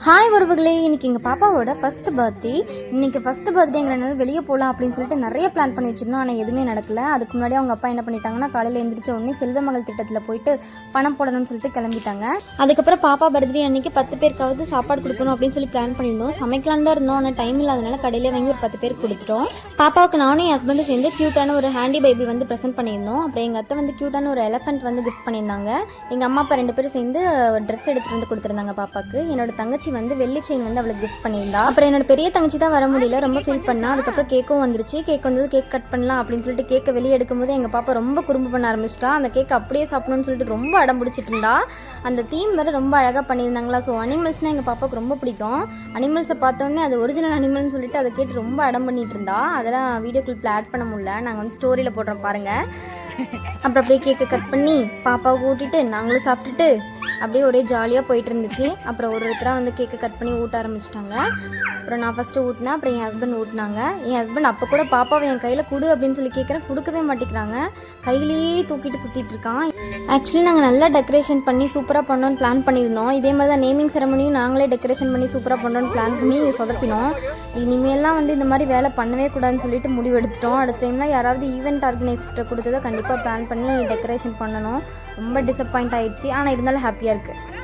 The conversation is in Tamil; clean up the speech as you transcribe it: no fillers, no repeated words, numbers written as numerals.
ஹாய் உறவுகளே, இன்றைக்கி எங்கள் பாப்பாவோட ஃபஸ்ட்டு பர்த்டே. இன்றைக்கி ஃபஸ்ட்டு பர்த்டேங்கிறனால வெளியே போகலாம் அப்படின்னு சொல்லிட்டு நிறைய பிளான் பண்ணி வச்சுருந்தோம். ஆனால் எதுவுமே நடக்கலை. அதுக்கு முன்னாடி அவங்க அப்பா என்ன பண்ணிட்டாங்கன்னா, காலையில் எழுந்திரிச்ச உடனே செல்வமகள் திட்டத்தில் போயிட்டு பணம் போடணும்னு சொல்லிட்டு கிளம்பிட்டாங்க. அதுக்கப்புறம் பாப்பா பர்த்டே அன்றைக்கி 10 பேருக்காவது சாப்பாடு கொடுக்கணும் அப்படின்னு சொல்லி பிளான் பண்ணியிருந்தோம். சமைக்கலாம் தான் இருந்தோம், ஆனால் டைம் இல்லாதனால கடையிலே வாங்கி ஒரு 10 பேருக்கு கொடுத்துட்டோம். பாப்பாவுக்கு நானும் என் ஹஸ்பண்டும் சேர்ந்து க்யூட்டான ஒரு ஹேண்டி பைபிள் வந்து ப்ரெசென்ட் பண்ணியிருந்தோம். அப்புறம் எங்கள் அத்தை வந்து க்யூட்டான ஒரு எலஃபென்ட் வந்து கிஃப்ட் பண்ணியிருந்தாங்க. எங்கள் அம்மா அப்பா 2 பேரும் சேர்ந்து ட்ரெஸ் எடுத்துகிட்டு வந்து கொடுத்துருந்தாங்க பாப்பாவுக்கு. என்னோட தங்கச்சி வந்து வெள்ளி செயின் வந்து அவளுக்கு கிஃப்ட் பண்ணியிருந்தா. அப்புறம் என்னோட பெரிய தங்கச்சி தான் வர முடியல, ரொம்ப ஃபீல் பண்ணா. அதுக்கப்புறம் கேக்கும் வந்துருச்சு. கேக் வந்து கேக் கட் பண்ணலாம் அப்படின்னு சொல்லிட்டு கேக்கை வெளியே எடுக்கும்போது எங்கள் பாப்பா ரொம்ப குறும்பு பண்ண ஆரம்பிச்சிட்டா. அந்த கேக் அப்படியே சாப்பிடணும்னு சொல்லிட்டு ரொம்ப அடம் பிடிச்சிட்டு இருந்தா. அந்த தீம் வேறு ரொம்ப அழகாக பண்ணியிருந்தாங்களா. ஸோ அனிமல்ஸ்னால் எங்கள் பாப்பாவுக்கு ரொம்ப பிடிக்கும். அனிமல்ஸை பார்த்தோன்னே அது ஒரிஜினல் அனிமல்னு சொல்லிட்டு அதை கேட்டு ரொம்ப அடம் பண்ணிட்டு இருந்தா. அதெல்லாம் வீடியோ கிளிப்பில் ஆட் பண்ண முடியல, நாங்கள் வந்து ஸ்டோரியில் போடுறோம் பாருங்கள். அப்புறம் அப்படியே கேக்கை கட் பண்ணி பாப்பாவை ஊட்டிட்டு நாங்களும் சாப்பிட்டுட்டு அப்படியே ஒரே ஜாலியாக போயிட்டு இருந்துச்சு. அப்புறம் ஒருத்தராக வந்து கேக்கை கட் பண்ணி ஊட்ட ஆரம்பிச்சிட்டாங்க. அப்புறம் நான் ஃபஸ்ட்டு ஊட்டினேன், அப்புறம் என் ஹஸ்பண்ட் ஊட்டினாங்க. என் ஹஸ்பண்ட் அப்போ கூட பாப்பாவை என் கையில் கொடு அப்படின்னு சொல்லி கேட்குறேன், கொடுக்கவே மாட்டேங்கிறாங்க. கையிலேயே தூக்கிட்டு சுற்றிட்டு இருக்கான். ஆக்சுவலி நாங்கள் நல்லா டெக்கரேஷன் பண்ணி சூப்பராக பண்ணோன்னு பிளான் பண்ணியிருந்தோம். இதே மாதிரி தான் நேமிங் செரமனியும் நாங்களே டெக்கரேஷன் பண்ணி சூப்பராக பண்ணோன்னு பிளான் பண்ணி சொதப்பினோம். இனிமேலாம் வந்து இந்த மாதிரி வேலை பண்ணவே கூடாதுன்னு சொல்லிட்டு முடிவு எடுத்துட்டோம். அடுத்த டைம்லாம் யாராவது ஈவெண்ட் ஆர்கனைசர்கிட்ட கொடுத்ததை கண்டிப்பாக பிளான் பண்ணி டெக்கரேஷன் பண்ணணும். ரொம்ப டிசப்பாயிண்ட் ஆயிடுச்சு, ஆனால் இருந்தாலும் ஹாப்பியாக இருக்குது.